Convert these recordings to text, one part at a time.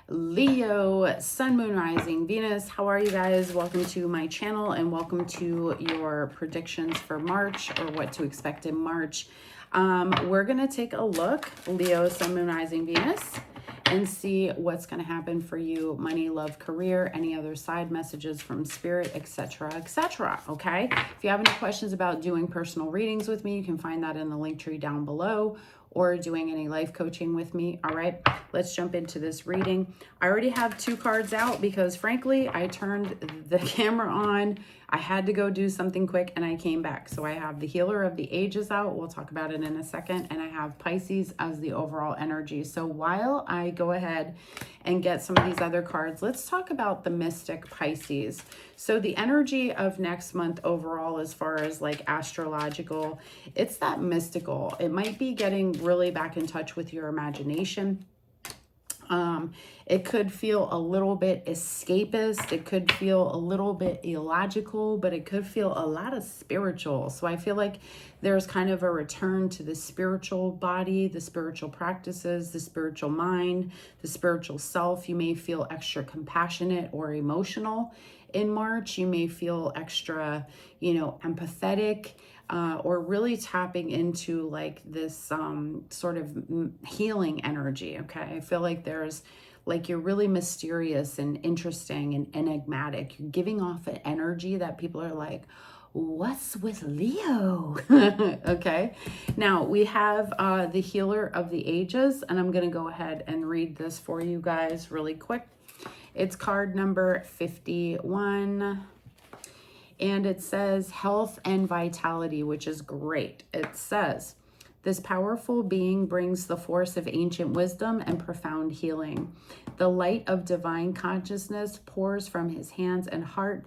Leo, Sun, Moon, Rising, Venus. How are you guys? Welcome to my channel and welcome to your predictions for March, or what to expect in March. We're going to take a look, Leo, Sun, Moon, Rising, Venus, and see what's going to happen for you, money, love, career, any other side messages from spirit, etc., etc. Okay? If you have any questions about doing personal readings with me, you can find that in the link tree down below, or doing any life coaching with me. All right, let's jump into this reading. I already have two cards out because frankly, I turned the camera on. I had to go do something quick and I came back. So I have the Healer of the Ages out. We'll talk about it in a second. And I have Pisces as the overall energy. So while I go ahead and get some of these other cards, let's talk about the Mystic Pisces. So the energy of next month overall, as far as like astrological, it's that mystical. It might be getting really back in touch with your imagination. It could feel a little bit escapist. It could feel a little bit illogical, but it could feel a lot of spiritual. So I feel like there's kind of a return to the spiritual body, the spiritual practices, the spiritual mind, the spiritual self. You may feel extra compassionate or emotional in March. You may feel extra, empathetic, or really tapping into like this sort of healing energy. Okay, I feel like there's like, you're really mysterious and interesting and enigmatic. You're giving off an energy that people are like, what's with Leo? Okay, now we have the Healer of the Ages, and I'm going to go ahead and read this for you guys really quick. It's card number 51. And it says health and vitality, which is great. It says, this powerful being brings the force of ancient wisdom and profound healing. The light of divine consciousness pours from his hands and heart,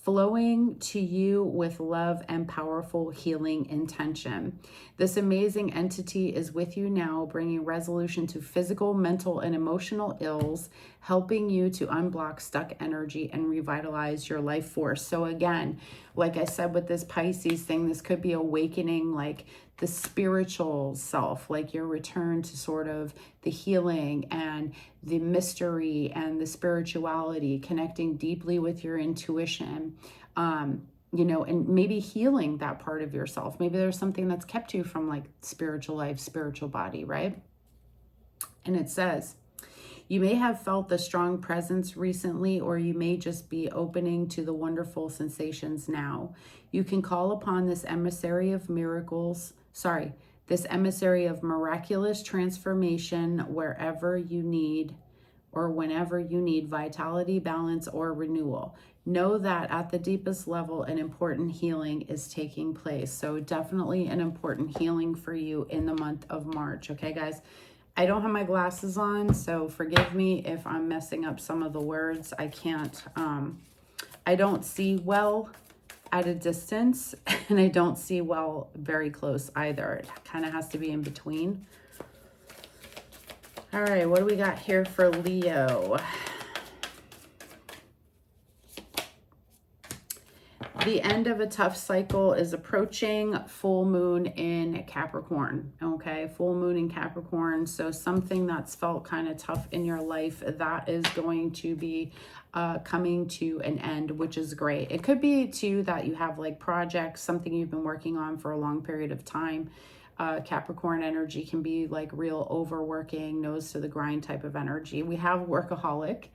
flowing to you with love and powerful healing intention. This amazing entity is with you now, bringing resolution to physical, mental, and emotional ills, helping you to unblock stuck energy and revitalize your life force. So again, like I said with this Pisces thing, this could be awakening like the spiritual self, like your return to sort of the healing and the mystery and the spirituality, connecting deeply with your intuition, and maybe healing that part of yourself. Maybe there's something that's kept you from like spiritual life, spiritual body, right? And it says, you may have felt the strong presence recently, or you may just be opening to the wonderful sensations now. You can call upon this emissary of miraculous transformation wherever you need, or whenever you need vitality, balance, or renewal. Know that at the deepest level, an important healing is taking place. So definitely an important healing for you in the month of March. Okay, guys? I don't have my glasses on, so forgive me if I'm messing up some of the words. I can't, I don't see well at a distance, and I don't see well very close either. It kind of has to be in between. All right, what do we got here for Leo? The end of a tough cycle is approaching. Full moon in Capricorn. Okay, full moon in Capricorn. So something that's felt kind of tough in your life, that is going to be coming to an end, which is great. It could be too that you have like projects, something you've been working on for a long period of time. Capricorn energy can be like real overworking, nose to the grind type of energy. We have workaholic.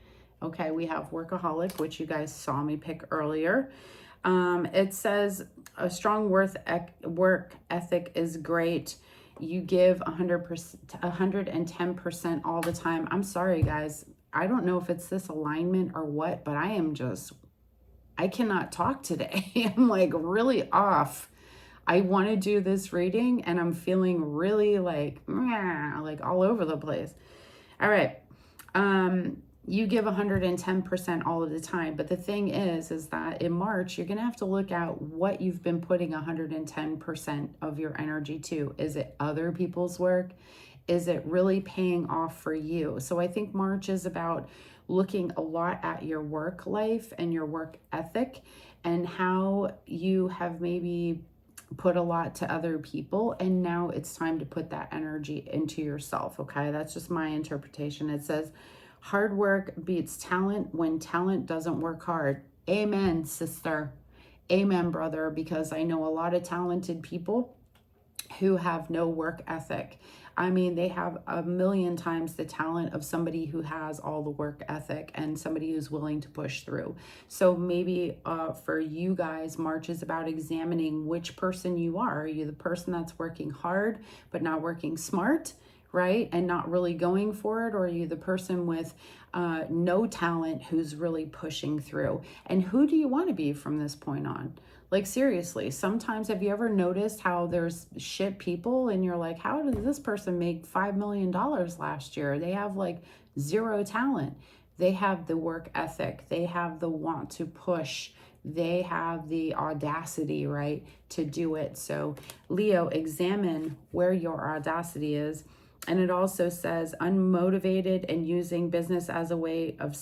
Okay, we have workaholic, which you guys saw me pick earlier. It says a strong work ethic is great. You give 100%, 110% all the time. I'm sorry, guys. I don't know if it's this alignment or what, but I cannot talk today. I'm like really off. I want to do this reading and I'm feeling really like all over the place. All right. You give 110% all of the time. But the thing is that in March, you're going to have to look at what you've been putting 110% of your energy to. Is it other people's work? Is it really paying off for you? So I think March is about looking a lot at your work life and your work ethic and how you have maybe put a lot to other people, and now it's time to put that energy into yourself. Okay, that's just my interpretation. It says Hard work beats talent when talent doesn't work hard. Amen, sister. Amen, brother, because I know a lot of talented people who have no work ethic. I mean, they have a million times the talent of somebody who has all the work ethic and somebody who's willing to push through. So maybe for you guys, March is about examining which person you are. Are you the person that's working hard but not working smart, right? And not really going for it? Or are you the person with no talent who's really pushing through? And who do you want to be from this point on? Like, seriously, sometimes have you ever noticed how there's shit people and you're like, how did this person make $5 million last year? They have like zero talent. They have the work ethic. They have the want to push. They have the audacity, right, to do it. So Leo, examine where your audacity is. And it also says unmotivated and using business as a way of,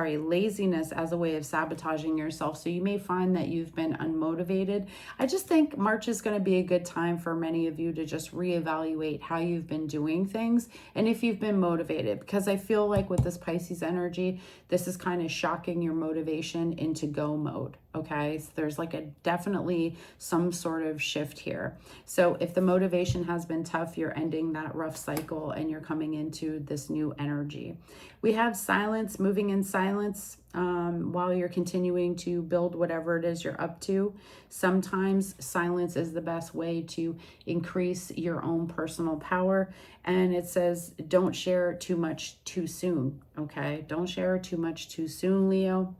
laziness as a way of sabotaging yourself. So you may find that you've been unmotivated. I just think March is going to be a good time for many of you to just reevaluate how you've been doing things and if you've been motivated, because I feel like with this Pisces energy, this is kind of shocking your motivation into go mode. Okay, so there's like a definitely some sort of shift here. So if the motivation has been tough, you're ending that rough cycle and you're coming into this new energy. We have silence, moving in silence while you're continuing to build whatever it is you're up to. Sometimes silence is the best way to increase your own personal power. And it says, don't share too much too soon. Okay, don't share too much too soon, Leo.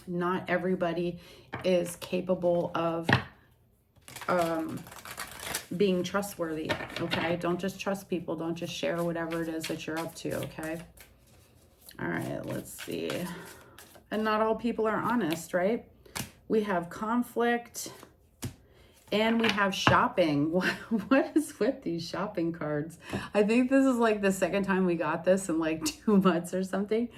Not everybody is capable of being trustworthy, okay? Don't just trust people. Don't just share whatever it is that you're up to, okay? All right, let's see. And not all people are honest, right? We have conflict and we have shopping. What is with these shopping cards? I think this is like the second time we got this in like 2 months or something.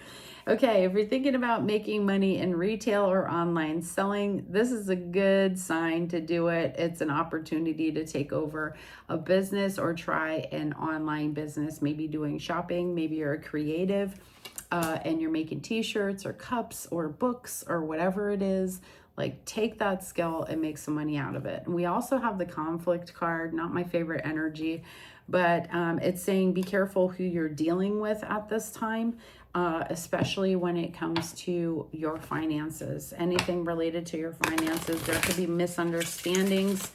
Okay, if you're thinking about making money in retail or online selling, this is a good sign to do it. It's an opportunity to take over a business or try an online business, maybe doing shopping. Maybe you're a creative and you're making t-shirts or cups or books or whatever it is. Like, take that skill and make some money out of it. And we also have the conflict card, not my favorite energy, but it's saying be careful who you're dealing with at this time. Especially when it comes to your finances, anything related to your finances. There could be misunderstandings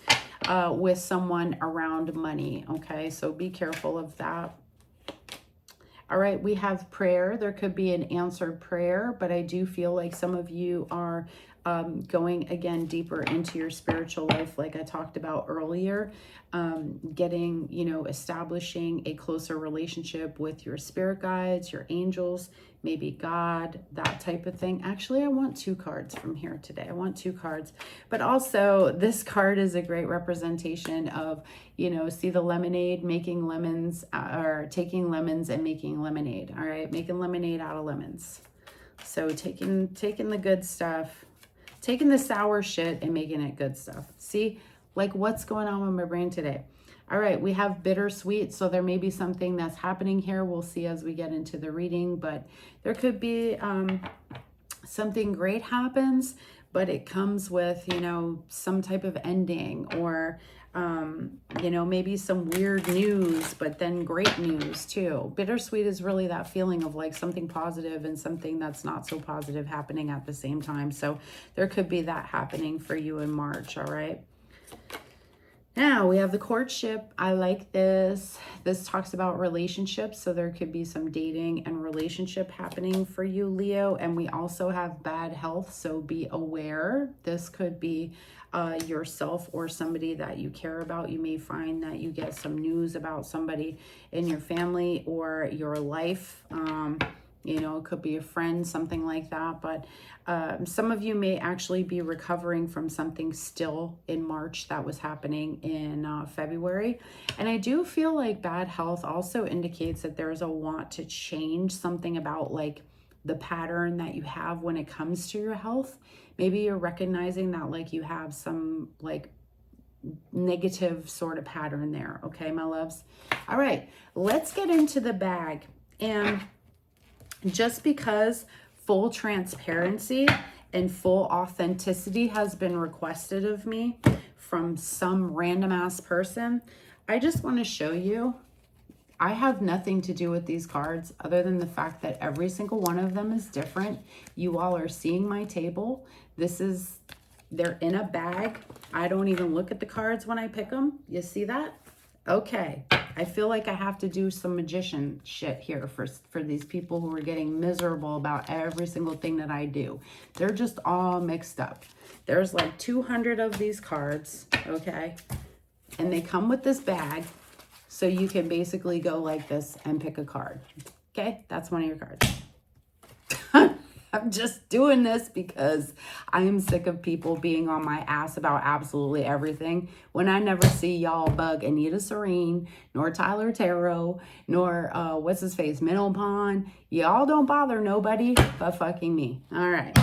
with someone around money. Okay, so be careful of that. All right, we have prayer. There could be an answered prayer, but I do feel like some of you are going again deeper into your spiritual life, like I talked about earlier, getting, establishing a closer relationship with your spirit guides, your angels, maybe God, that type of thing. Actually, I want 2 cards from here today. I want 2 cards, but also this card is a great representation of, see the lemonade, making lemons, or taking lemons and making lemonade. All right, making lemonade out of lemons. So taking the good stuff, taking the sour shit and making it good stuff. See, like what's going on with my brain today? All right, we have bittersweet. So there may be something that's happening here. We'll see as we get into the reading, but there could be something great happens, but it comes with, some type of ending or, maybe some weird news, but then great news too. Bittersweet is really that feeling of like something positive and something that's not so positive happening at the same time. So there could be that happening for you in March. All right. Now we have the courtship. I like this. This talks about relationships. So there could be some dating and relationship happening for you, Leo. And we also have bad health. So be aware. This could be yourself or somebody that you care about. You may find that you get some news about somebody in your family or your life. It could be a friend, something like that. But some of you may actually be recovering from something still in March that was happening in February. And I do feel like bad health also indicates that there's a want to change something about like the pattern that you have when it comes to your health. Maybe you're recognizing that like you have some like negative sort of pattern there. Okay, my loves. All right, let's get into the bag. And just because full transparency and full authenticity has been requested of me from some random ass person, I just want to show you I have nothing to do with these cards other than the fact that every single one of them is different. You all are seeing my table. They're in a bag. I don't even look at the cards when I pick them. You see that? Okay. I feel like I have to do some magician shit here for these people who are getting miserable about every single thing that I do. They're just all mixed up. There's like 200 of these cards, okay? And they come with this bag, so you can basically go like this and pick a card. Okay, that's one of your cards. I'm just doing this because I am sick of people being on my ass about absolutely everything when I never see y'all bug Anita Serene, nor Tyler Tarot, nor what's his face, Minnow Pond. Y'all don't bother nobody but fucking me. All right,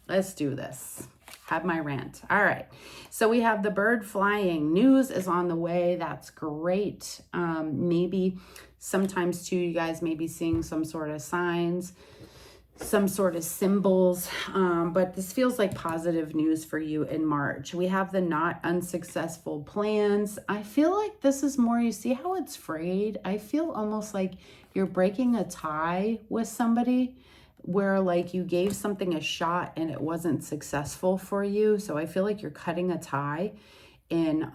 let's do this. Have my rant. All right, so we have the bird flying. News is on the way. That's great. Maybe sometimes too, you guys may be seeing some sort of signs, some sort of symbols, but this feels like positive news for you in March. We have the not unsuccessful plans. I feel like this is more, you see how it's frayed? I feel almost like you're breaking a tie with somebody where like you gave something a shot and it wasn't successful for you. So I feel like you're cutting a tie in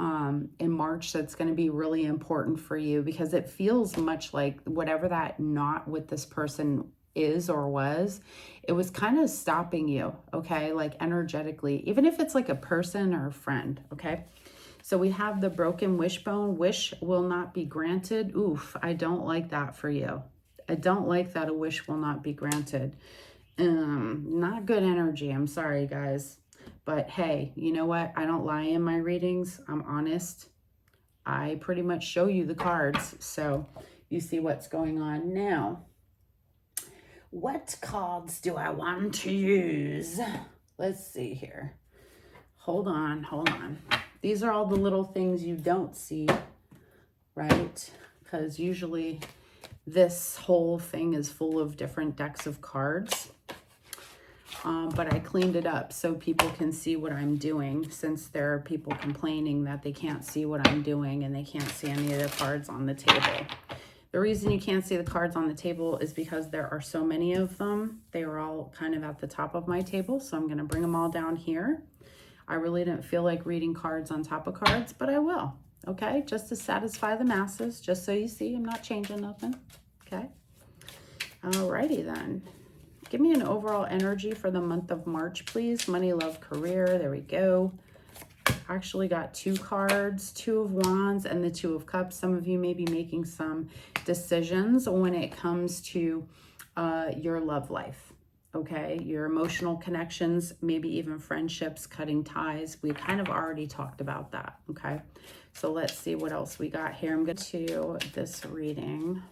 March. That's going to be really important for you because it feels much like whatever that knot with this person is or was, it was kind of stopping you, okay, like energetically, even if it's like a person or a friend, okay? So we have the broken wishbone. Wish will not be granted. Oof, I don't like that for you. I don't like that a wish will not be granted. Not good energy. I'm sorry, guys. But hey, you know what? I don't lie in my readings. I'm honest. I pretty much show you the cards, so you see what's going on now. What cards do I want to use? Let's see here. Hold on, hold on. These are all the little things you don't see, right? Because usually this whole thing is full of different decks of cards. But I cleaned it up so people can see what I'm doing, since there are people complaining that they can't see what I'm doing and they can't see any of the cards on the table. The reason you can't see the cards on the table is because there are so many of them. They are all kind of at the top of my table, so I'm going to bring them all down here. I really didn't feel like reading cards on top of cards, but I will, okay? Just to satisfy the masses, just so you see I'm not changing nothing, okay? Alrighty then. Give me an overall energy for the month of March, please. Money, love, career. There we go. Actually got two cards, Two of Wands and the Two of Cups. Some of you may be making some decisions when it comes to your love life, okay? Your emotional connections, maybe even friendships, cutting ties. We kind of already talked about that, okay? So let's see what else we got here. I'm going to this reading.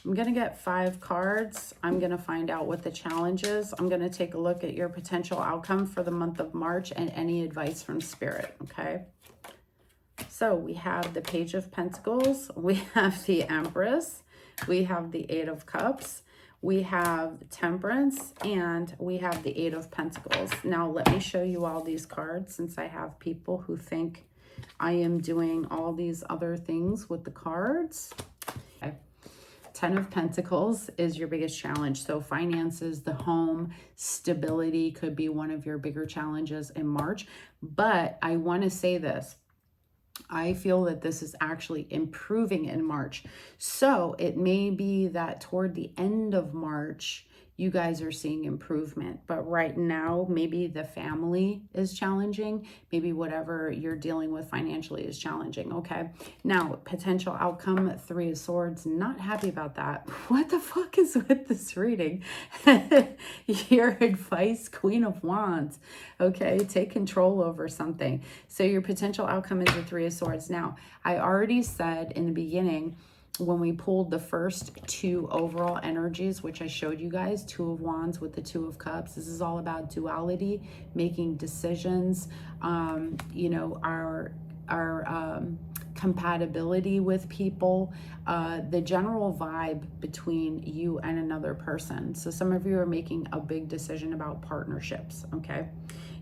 I'm going to get 5 cards. I'm going to find out what the challenge is. I'm going to take a look at your potential outcome for the month of March and any advice from Spirit, okay? So we have the Page of Pentacles. We have the Empress. We have the Eight of Cups. We have Temperance. And we have the Eight of Pentacles. Now, let me show you all these cards, since I have people who think I am doing all these other things with the cards. Okay. 10 of Pentacles is your biggest challenge. So finances, the home, stability could be one of your bigger challenges in March. But I want to say this. I feel that this is actually improving in March. So it may be that toward the end of March, you guys are seeing improvement. But right now, maybe the family is challenging. Maybe whatever you're dealing with financially is challenging, okay? Now, potential outcome, 3 of Swords. Not happy about that. What the fuck is with this reading? Your advice, Queen of Wands, okay? Take control over something. So your potential outcome is the 3 of Swords. Now, I already said in the beginning, when we pulled the first 2 overall energies, which I showed you guys, 2 of Wands with the 2 of Cups, this is all about duality, making decisions, you know, our compatibility with people, the general vibe between you and another other person. So some of you are making a big decision about partnerships, okay?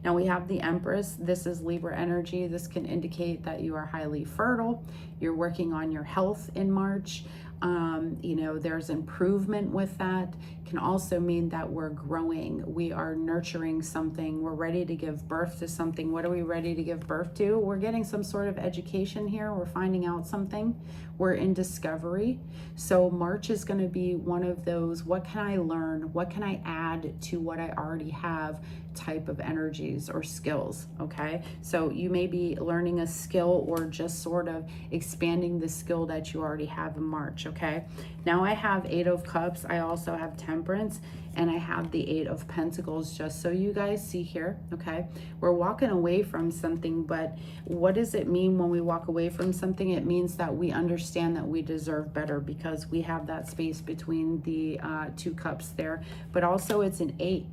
Now we have the Empress. This is Libra energy. This can indicate that you are highly fertile. You're working on your health in March. You know, there's improvement with that. Can also mean that we're growing. We are nurturing something. We're ready to give birth to something. What are we ready to give birth to? We're getting some sort of education here. We're finding out something. We're in discovery. So March is going to be one of those, what can I learn? What can I add to what I already have type of energies or skills, okay? So you may be learning a skill or just sort of expanding the skill that you already have in March, okay? Now I have 8 of Cups. I also have Temperance, and I have the 8 of Pentacles, just so you guys see here, okay? We're walking away from something, but what does it mean when we walk away from something? It means that we understand that we deserve better because we have that space between the 2 cups there, but also it's an 8.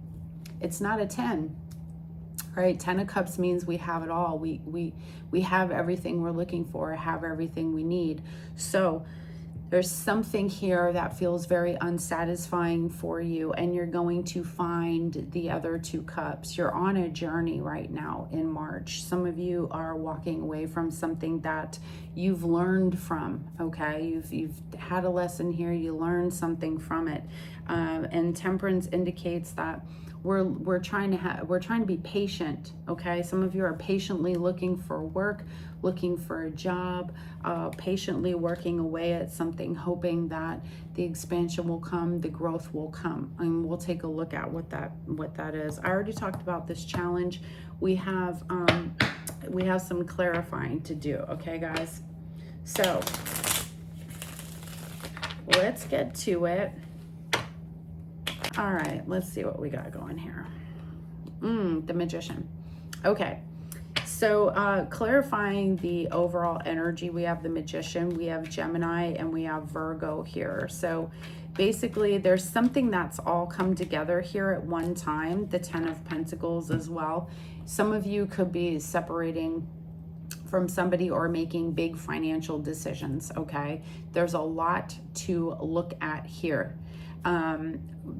It's not a 10, right? 10 of Cups means we have it all. We have everything we're looking for, have everything we need. So there's something here that feels very unsatisfying for you, and you're going to find the other 2 cups. You're on a journey right now in March. Some of you are walking away from something that you've learned from, okay? You've had a lesson here, you learned something from it. And Temperance indicates that we're trying to be patient, okay? Some of you are patiently looking for work, looking for a job, patiently working away at something, hoping that the expansion will come, the growth will come. And we'll take a look at what that is. I already talked about this challenge. We have some clarifying to do, okay, guys? So let's get to it. All right, let's see what we got going here. The Magician. Okay, so clarifying the overall energy, we have the Magician, we have Gemini, and we have Virgo here. So basically there's something that's all come together here at one time, the 10 of Pentacles as well. Some of you could be separating from somebody or making big financial decisions, okay? There's a lot to look at here.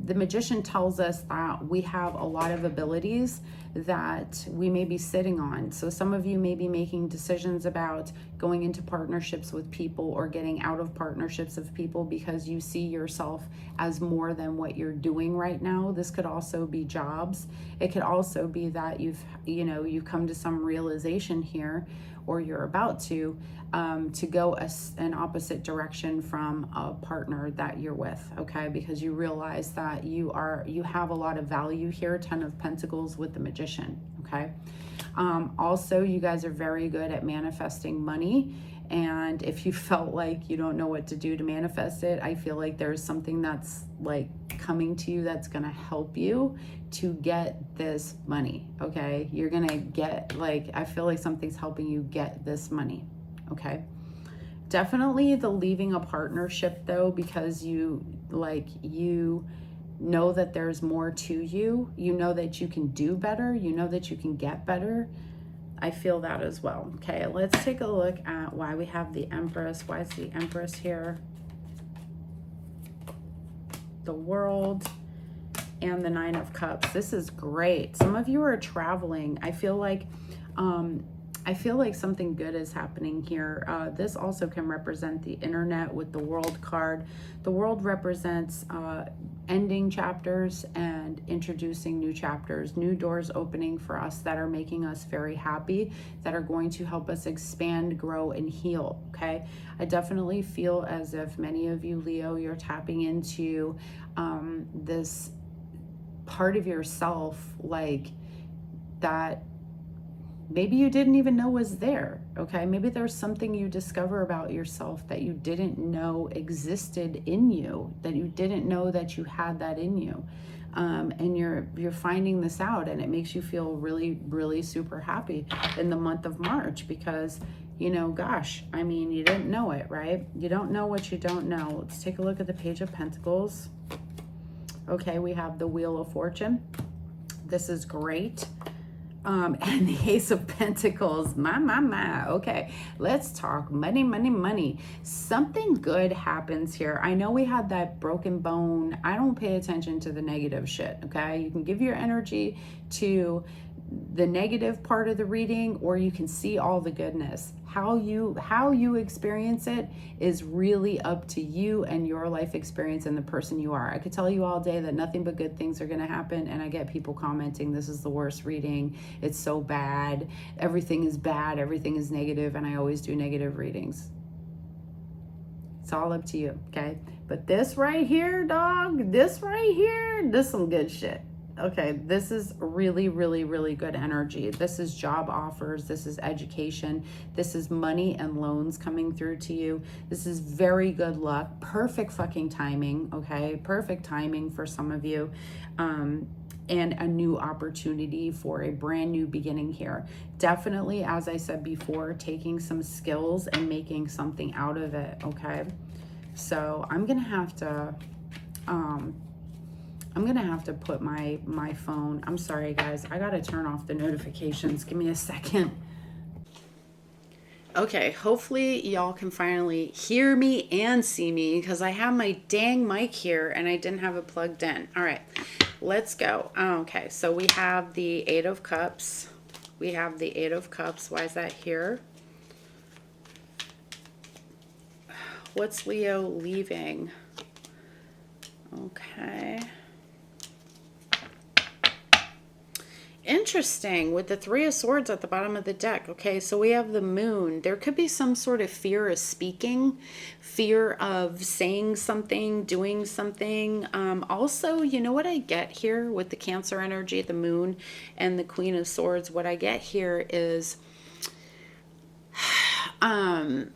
The Magician tells us that we have a lot of abilities that we may be sitting on. So some of you may be making decisions about going into partnerships with people or getting out of partnerships of people because you see yourself as more than what you're doing right now. This could also be jobs. It could also be that you've come to some realization here, or you're about to go an opposite direction from a partner that you're with, okay? Because you realize that you have a lot of value here, 10 of Pentacles with the Magician, okay? Also, you guys are very good at manifesting money. And if you felt like you don't know what to do to manifest it, I feel like there's something that's like coming to you that's gonna help you to get this money, okay? You're gonna get, like, I feel like something's helping you get this money, okay? Definitely the leaving a partnership though, because you know that there's more to you. You know that you can do better. You know that you can get better. I feel that as well. Okay, let's take a look at why we have the Empress. Why is the Empress here? The World and the 9 of Cups. This is great. Some of you are traveling. I feel like something good is happening here. This also can represent the internet with the World card. The World represents ending chapters and introducing new chapters, new doors opening for us that are making us very happy, that are going to help us expand, grow, and heal, okay? I definitely feel as if many of you, Leo, you're tapping into this part of yourself, like that maybe you didn't even know was there, okay? Maybe there's something you discover about yourself that you didn't know existed in you, that you didn't know that you had that in you. And you're finding this out, and it makes you feel really, really super happy in the month of March because, you know, gosh, I mean, you didn't know it, right? You don't know what you don't know. Let's take a look at the Page of Pentacles. Okay, we have the Wheel of Fortune. This is great. And the Ace of Pentacles. My. Okay, let's talk money. Something good happens here. I know we had that broken bone. I don't pay attention to the negative shit, okay? You can give your energy to the negative part of the reading, or you can see all the goodness. How you experience it is really up to you and your life experience and the person you are. I could tell you all day that nothing but good things are going to happen, and I get people commenting, this is the worst reading, it's so bad, everything is bad, everything is negative, and I always do negative readings. It's all up to you, okay? But this right here, dog, this right here, this is some good shit. Okay, this is really good energy. This is job offers, this is education, this is money and loans coming through to you. This is very good luck, perfect fucking timing, okay? Perfect timing for some of you. And a new opportunity for a brand new beginning here. Definitely, as I said before, taking some skills and making something out of it, okay? So I'm gonna have to put my phone, I'm sorry guys, I gotta turn off the notifications. Give me a second. Okay, hopefully y'all can finally hear me and see me, because I have my dang mic here and I didn't have it plugged in. All right, let's go. Okay, so we have the Eight of Cups. We have the Eight of Cups. Why is that here? What's Leo leaving? Okay. Interesting, with the Three of Swords at the bottom of the deck. Okay, so we have the Moon. There could be some sort of fear of speaking, fear of saying something, doing something. Also, you know what I get here with the Cancer energy, the Moon, and the Queen of Swords? What I get here is the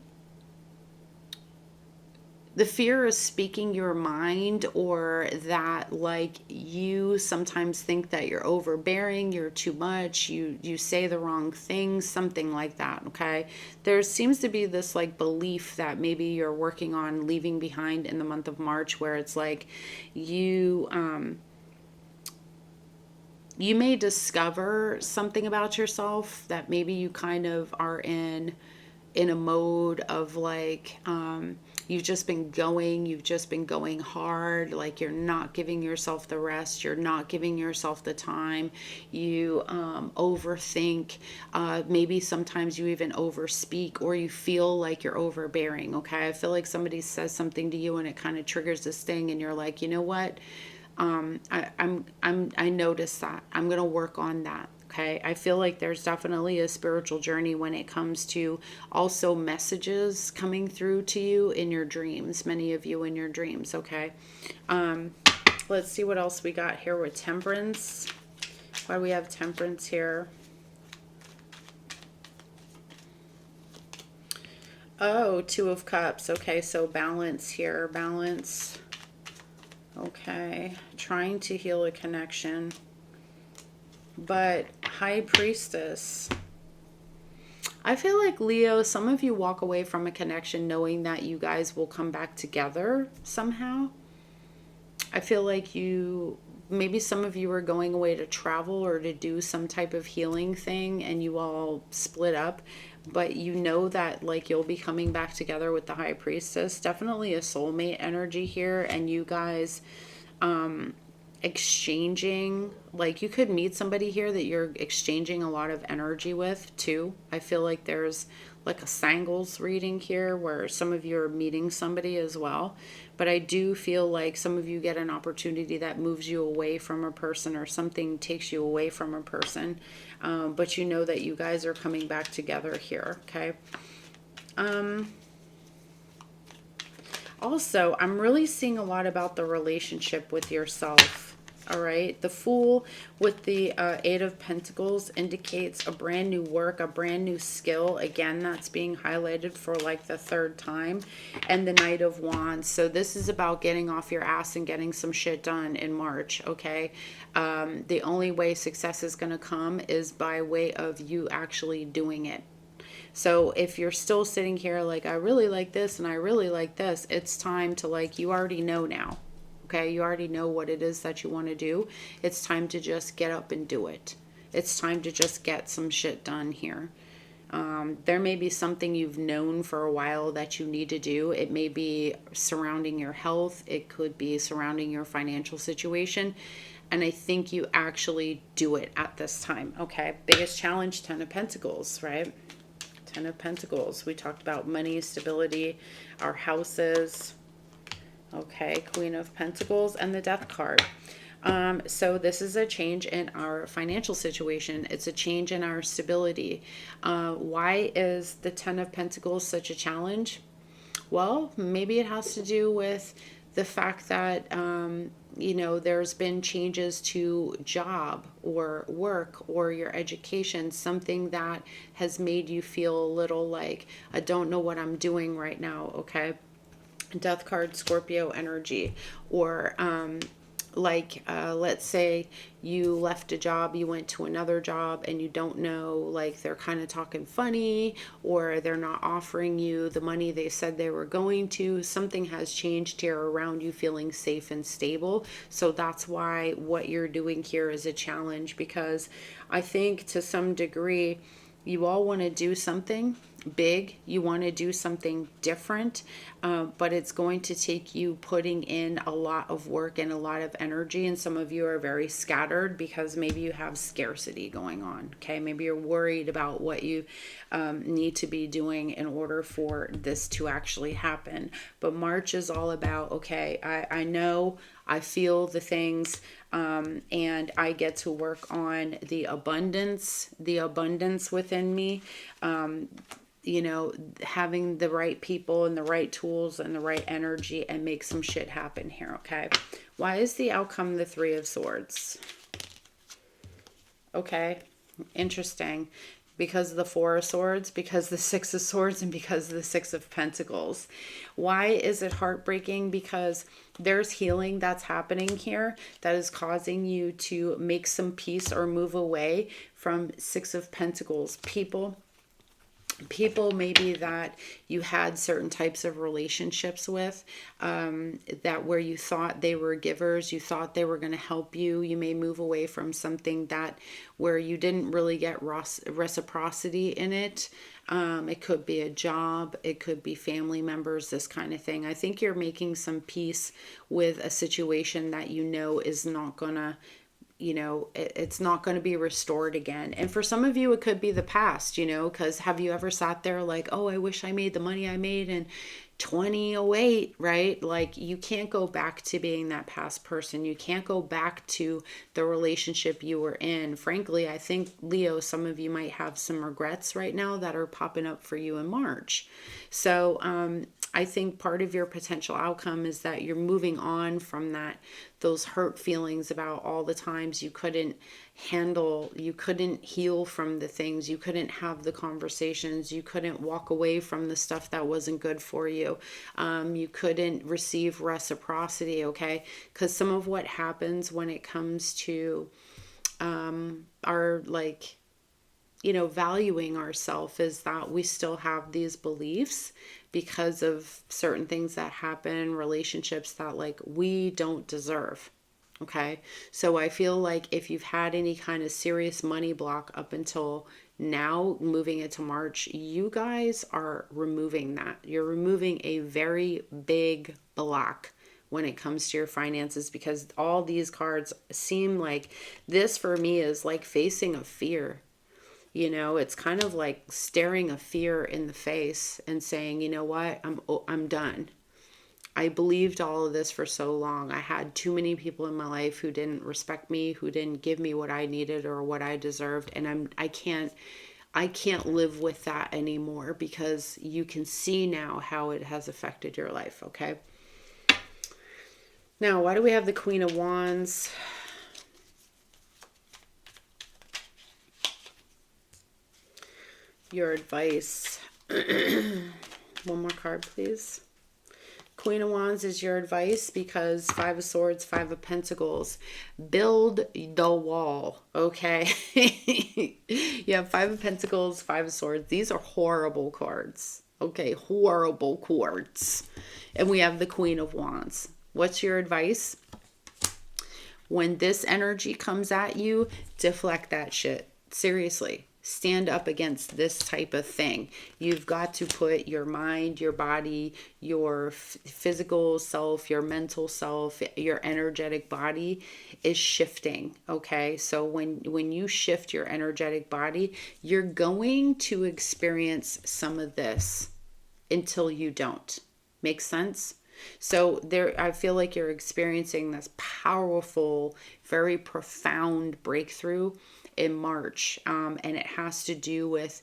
fear of speaking your mind, or that like you sometimes think that you're overbearing, you're too much, you say the wrong things, something like that, okay? There seems to be this like belief that maybe you're working on leaving behind in the month of March, where it's like you may discover something about yourself that maybe you kind of are in a mode of like, you've just been going hard, like you're not giving yourself the rest, you're not giving yourself the time, you overthink, maybe sometimes you even overspeak, or you feel like you're overbearing, okay? I feel like somebody says something to you and it kind of triggers this thing, and you're like, you know what, I noticed that, I'm gonna work on that. Okay, I feel like there's definitely a spiritual journey when it comes to also messages coming through to you in your dreams, many of you in your dreams, okay? Let's see what else we got here with Temperance. Why do we have Temperance here? Oh, Two of Cups. Okay, so balance here, balance. Okay, trying to heal a connection. But High Priestess, I feel like Leo, some of you walk away from a connection knowing that you guys will come back together somehow. I feel like maybe some of you are going away to travel or to do some type of healing thing, and you all split up, but you know that like you'll be coming back together with the High Priestess. Definitely a soulmate energy here, and you guys exchanging, like you could meet somebody here that you're exchanging a lot of energy with too. I feel like there's like a sangles reading here where some of you are meeting somebody as well, but I do feel like some of you get an opportunity that moves you away from a person, or something takes you away from a person, but you know that you guys are coming back together here, okay? Also, I'm really seeing a lot about the relationship with yourself. All right, the Fool with the Eight of Pentacles indicates a brand new work, a brand new skill. Again, that's being highlighted for like the third time. And the Knight of Wands. So this is about getting off your ass and getting some shit done in March, okay? The only way success is going to come is by way of you actually doing it. So if you're still sitting here like, I really like this and I really like this, it's time to like, you already know now. Okay, you already know what it is that you want to do. It's time to just get up and do it. It's time to just get some shit done here. There may be something you've known for a while that you need to do. It may be surrounding your health. It could be surrounding your financial situation. And I think you actually do it at this time. Okay. Biggest challenge, 10 of Pentacles, right? 10 of Pentacles. We talked about money, stability, our houses. Okay. Queen of Pentacles and the Death card. So this is a change in our financial situation. It's a change in our stability. Why is the 10 of Pentacles such a challenge? Well, maybe it has to do with the fact that, you know, there's been changes to job or work or your education, something that has made you feel a little like, I don't know what I'm doing right now. Okay. Death card, Scorpio energy, or, let's say you left a job, you went to another job, and you don't know, like they're kind of talking funny, or they're not offering you the money they said they were going to. Something has changed here around you feeling safe and stable. So that's why what you're doing here is a challenge, because I think to some degree you all want to do something big, you want to do something different, but it's going to take you putting in a lot of work and a lot of energy. And some of you are very scattered because maybe you have scarcity going on. Okay, maybe you're worried about what you need to be doing in order for this to actually happen. But March is all about, okay, I know, I feel the things, and I get to work on the abundance within me. You know, having the right people and the right tools and the right energy, and make some shit happen here. Okay. Why is the outcome the Three of Swords? Okay. Interesting. Because of the Four of Swords, because the Six of Swords, and because of the Six of Pentacles. Why is it heartbreaking? Because there's healing that's happening here that is causing you to make some peace or move away from Six of Pentacles. People maybe that you had certain types of relationships with, that where you thought they were givers, you thought they were going to help you. You may move away from something that where you didn't really get reciprocity in it. It could be a job, it could be family members, this kind of thing. I think you're making some peace with a situation that you know is not gonna, you know, it's not going to be restored again. And for some of you, it could be the past, you know, because have you ever sat there like, oh, I wish I made the money I made in 2008, right? Like, you can't go back to being that past person. You can't go back to the relationship you were in. Frankly, I think, Leo, some of you might have some regrets right now that are popping up for you in March. So, I think part of your potential outcome is that you're moving on from those hurt feelings about all the times you couldn't heal from the things, you couldn't have the conversations, you couldn't walk away from the stuff that wasn't good for you. You couldn't receive reciprocity, okay? Because some of what happens when it comes to our, like, you know, valuing ourselves is that we still have these beliefs because of certain things that happen, relationships that like we don't deserve. Okay. So I feel like if you've had any kind of serious money block up until now, moving into March, you guys are removing that. You're removing a very big block when it comes to your finances, because all these cards seem like this for me is like facing a fear. You know, it's kind of like staring a fear in the face and saying, you know what, I'm done. I believed all of this for so long. I had too many people in my life who didn't respect me, who didn't give me what I needed or what I deserved, and I can't live with that anymore, because you can see now how it has affected your life, okay? Now, why do we have the Queen of Wands? Your advice. One more card, please. Queen of Wands is your advice because Five of Swords, Five of Pentacles. Build the wall, okay? You have Five of Pentacles, Five of Swords. These are horrible cards, okay? Horrible cards. And we have the Queen of Wands. What's your advice? When this energy comes at you, deflect that shit. Seriously. Stand up against this type of thing. You've got to put your mind, your body, your physical self, your mental self, your energetic body is shifting. Okay. So when you shift your energetic body, you're going to experience some of this until you don't. Make sense? So there, I feel like you're experiencing this powerful, very profound breakthrough in March, and it has to do with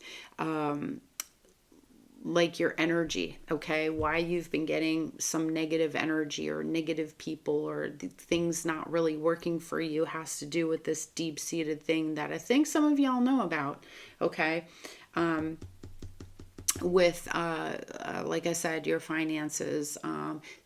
like your energy, okay? Why you've been getting some negative energy or negative people or things not really working for you has to do with this deep-seated thing that I think some of y'all know about, okay? With like I said, your finances,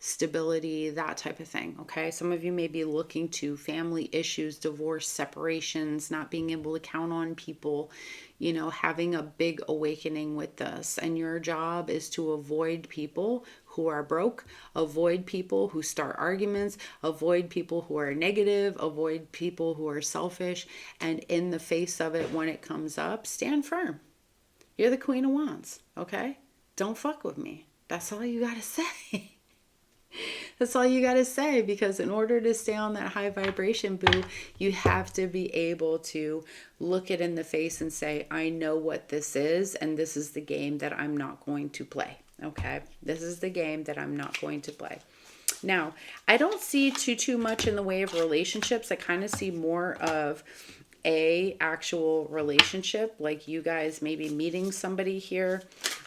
stability, that type of thing. Okay, some of you may be looking to family issues, divorce, separations, not being able to count on people, you know, having a big awakening with this. And your job is to avoid people who are broke, avoid people who start arguments, avoid people who are negative, avoid people who are selfish, and in the face of it, when it comes up, stand firm. You're the Queen of Wands, okay? Don't fuck with me. That's all you gotta say. That's all you gotta say, because in order to stay on that high vibration, boo, you have to be able to look it in the face and say, I know what this is, and this is the game that I'm not going to play, okay? This is the game that I'm not going to play. Now, I don't see too much in the way of relationships. I kind of see more of a actual relationship, like you guys maybe meeting somebody here,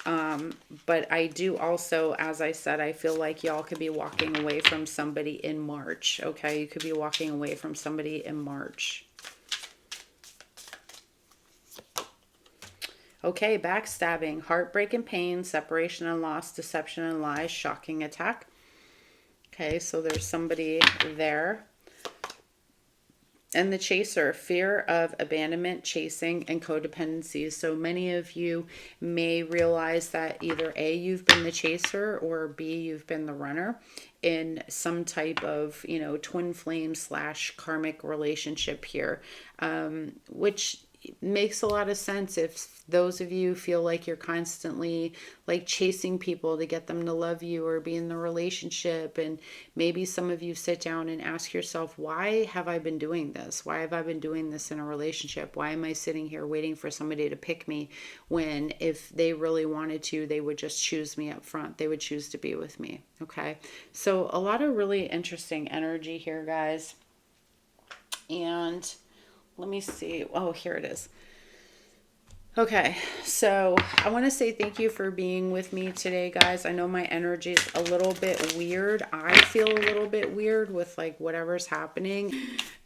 but I do also, as I said, I feel like y'all could be walking away from somebody in March. Okay, you could be walking away from somebody in March. Okay, backstabbing, heartbreak and pain, separation and loss, deception and lies, shocking attack. Okay, so there's somebody there. And the chaser, fear of abandonment, chasing, and codependency. So many of you may realize that either A, you've been the chaser, or B, you've been the runner in some type of, you know, twin flame / karmic relationship here, which makes a lot of sense if those of you feel like you're constantly like chasing people to get them to love you or be in the relationship. And maybe some of you sit down and ask yourself, why have I been doing this? Why have I been doing this in a relationship? Why am I sitting here waiting for somebody to pick me when if they really wanted to, they would just choose me up front. They would choose to be with me. Okay. So a lot of really interesting energy here, guys. And let me see. Oh, here it is. Okay, so I want to say thank you for being with me today, guys. I know my energy is a little bit weird. I feel a little bit weird with like whatever's happening.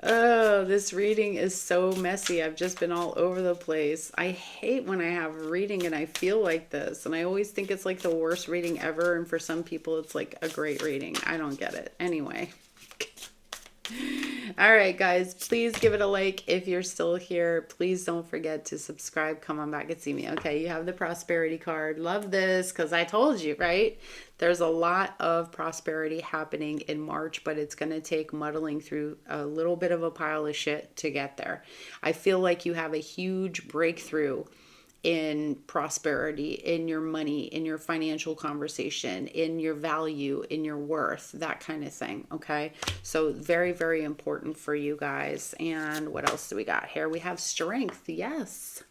Oh, this reading is so messy. I've just been all over the place. I hate when I have a reading and I feel like this. And I always think it's like the worst reading ever. And for some people, it's like a great reading. I don't get it. Anyway. All right, guys, please give it a like if you're still here. Please don't forget to subscribe. Come on back and see me. Okay, you have the prosperity card. Love this because I told you, right? There's a lot of prosperity happening in March, but it's going to take muddling through a little bit of a pile of shit to get there. I feel like you have a huge breakthrough in prosperity, in your money, in your financial conversation, in your value, in your worth, that kind of thing. Okay. So very, very important for you guys. And what else do we got here? We have strength. Yes.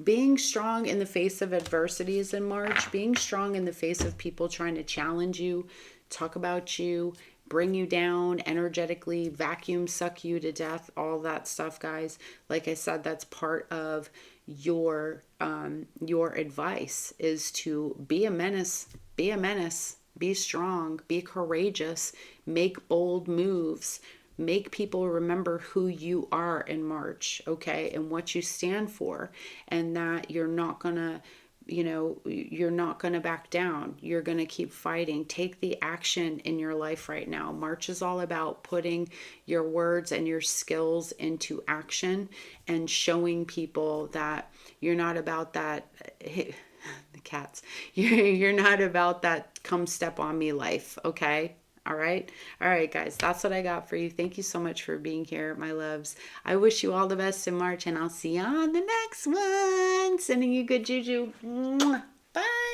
Being strong in the face of adversities in March, being strong in the face of people trying to challenge you, talk about you, bring you down energetically, vacuum suck you to death, all that stuff, guys. Like I said, that's part of your advice is to be a menace, be strong, be courageous, make bold moves, make people remember who you are in March, okay, and what you stand for, and that you're not gonna, you're not going to back down. You're going to keep fighting. Take the action in your life right now. March is all about putting your words and your skills into action and showing people that you're not about that. The cats. You're not about that come step on me life. Okay. All right. All right, guys, that's what I got for you. Thank you so much for being here, my loves. I wish you all the best in March, and I'll see you on the next one. Sending you good juju. Mwah. Bye.